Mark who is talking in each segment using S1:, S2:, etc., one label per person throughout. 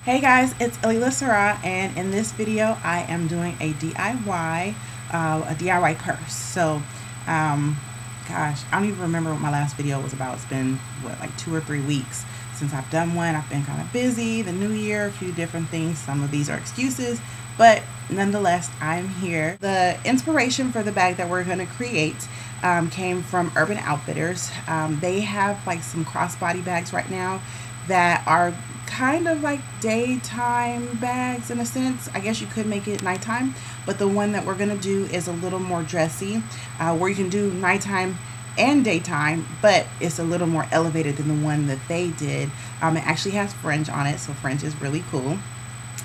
S1: Hey guys, it's Alila Sarah, and in this video I am doing a DIY purse. Gosh, I don't even remember what my last video was about. It's been what, like 2 or 3 weeks since I've done one. I've been kind of busy, the new year, a few different things. Some of these are excuses, but nonetheless, I'm here. The inspiration for the bag that we're going to create came from Urban Outfitters. They have like some crossbody bags right now that are kind of like daytime bags in a sense. I guess you could make it nighttime, but the one that we're gonna do is a little more dressy, where you can do nighttime and daytime, but it's a little more elevated than the one that they did. It actually has fringe on it, so fringe is really cool.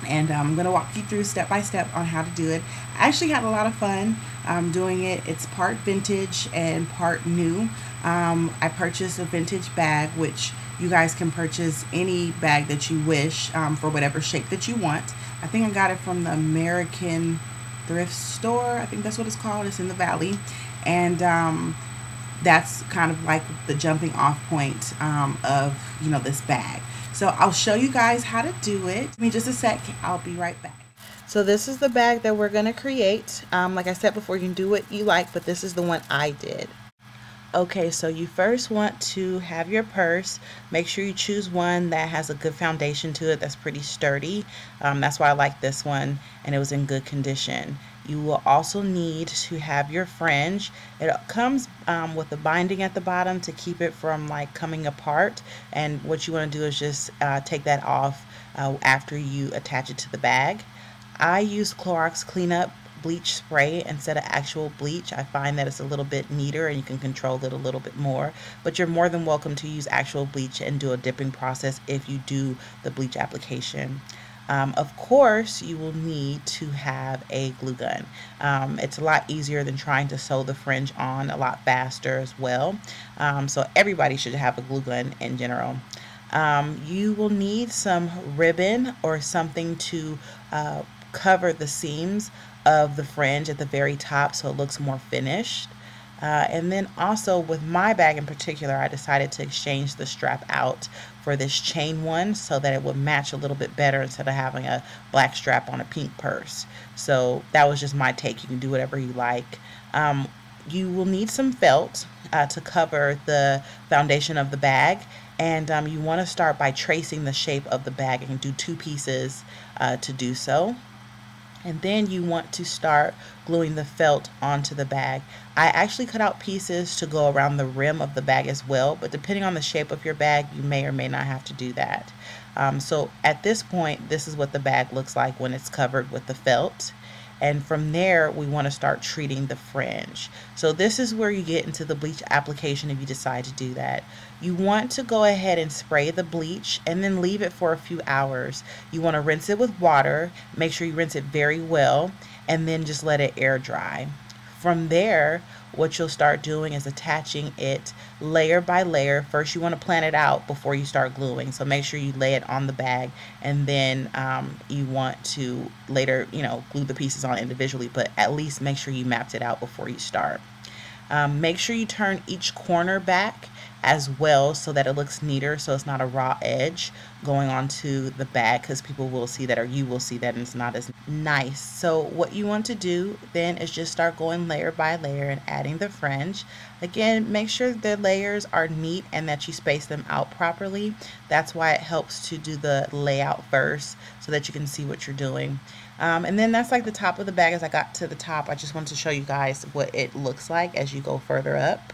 S1: And I'm going to walk you through step by step on how to do it. I actually had a lot of fun doing it. It's part vintage and part new. I purchased a vintage bag, which you guys can purchase any bag that you wish for whatever shape that you want. I think I got it from the American thrift store. I think that's what it's called. It's in the Valley. And that's kind of like the jumping off point of, this bag. So I'll show you guys how to do it. Give me just a sec. I'll be right back. So this is the bag that we're going to create. Like I said before, you can do what you like, but this is the one I did. Okay, so you first want to have your purse. Make sure you choose one that has a good foundation to it, that's pretty sturdy. That's why I like this one, and it was in good condition. You will also need to have your fringe. It comes with a binding at the bottom to keep it from like coming apart, and what you want to do is just take that off after you attach it to the bag. I use Clorox cleanup bleach spray instead of actual bleach. I find that it's a little bit neater and you can control it a little bit more, but you're more than welcome to use actual bleach and do a dipping process if you do the bleach application. Of course, you will need to have a glue gun. It's a lot easier than trying to sew the fringe on, a lot faster as well. So everybody should have a glue gun in general. You will need some ribbon or something to cover the seams of the fringe at the very top so it looks more finished. And then also with my bag in particular, I decided to exchange the strap out for this chain one so that it would match a little bit better instead of having a black strap on a pink purse. So that was just my take. You can do whatever you like. You will need some felt to cover the foundation of the bag, and you want to start by tracing the shape of the bag and do 2 pieces to do so. And then you want to start gluing the felt onto the bag. I actually cut out pieces to go around the rim of the bag as well, but depending on the shape of your bag, you may or may not have to do that. So at this point, this is what the bag looks like when it's covered with the felt. And from there, we want to start treating the fringe. So this is where you get into the bleach application if you decide to do that. You want to go ahead and spray the bleach and then leave it for a few hours. You want to rinse it with water, make sure you rinse it very well, and then just let it air dry. From there, what you'll start doing is attaching it layer by layer. First, you want to plan it out before you start gluing. So make sure you lay it on the bag, and then you want to later, glue the pieces on individually, but at least make sure you mapped it out before you start. Make sure you turn each corner back as well so that it looks neater, so it's not a raw edge going onto the bag, because people will see that, or you will see that, and it's not as nice. So what you want to do then is just start going layer by layer and adding the fringe. Again, make sure the layers are neat and that you space them out properly. That's why it helps to do the layout first so that you can see what you're doing. And then that's like the top of the bag. As I got to the top, I just wanted to show you guys what it looks like as you go further up.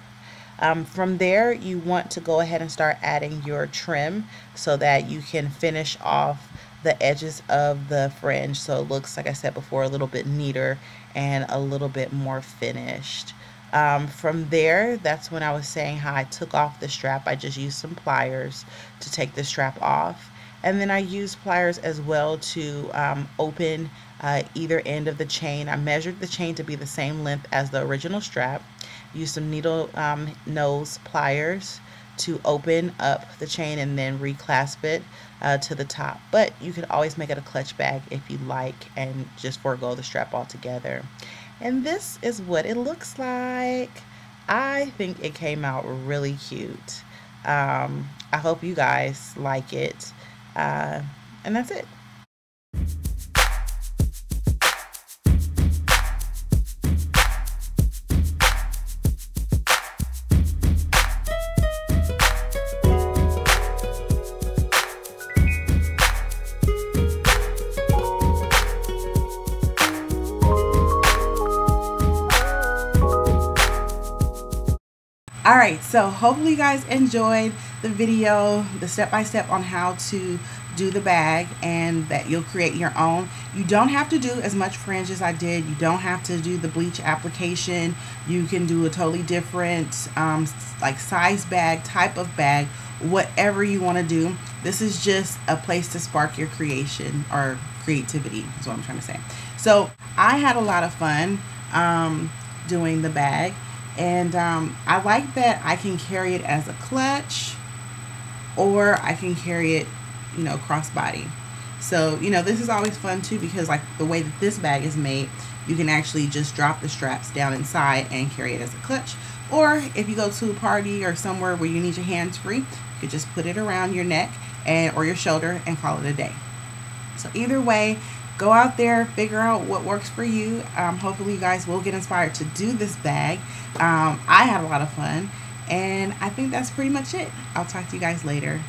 S1: From there, you want to go ahead and start adding your trim so that you can finish off the edges of the fringe so it looks, like I said before, a little bit neater and a little bit more finished. From there, that's when I was saying how I took off the strap. I just used some pliers to take the strap off. And then I used pliers as well to open either end of the chain. I measured the chain to be the same length as the original strap. Use some needle nose pliers to open up the chain and then reclasp it to the top. But you can always make it a clutch bag if you like and just forego the strap altogether. And this is what it looks like. I think it came out really cute. I hope you guys like it. And that's it. Alright, so hopefully you guys enjoyed the video, the step-by-step on how to do the bag, and that you'll create your own. You don't have to do as much fringe as I did. You don't have to do the bleach application. You can do a totally different like size bag, type of bag, whatever you want to do. This is just a place to spark your creation or creativity is what I'm trying to say. So I had a lot of fun doing the bag, and I like that I can carry it as a clutch, or I can carry it, you know, crossbody. So, you know, this is always fun too, because like the way that this bag is made, you can actually just drop the straps down inside and carry it as a clutch. Or if you go to a party or somewhere where you need your hands free, you could just put it around your neck and or your shoulder and call it a day. So either way, go out there, figure out what works for you. Hopefully you guys will get inspired to do this bag. I had a lot of fun, and I think that's pretty much it. I'll talk to you guys later.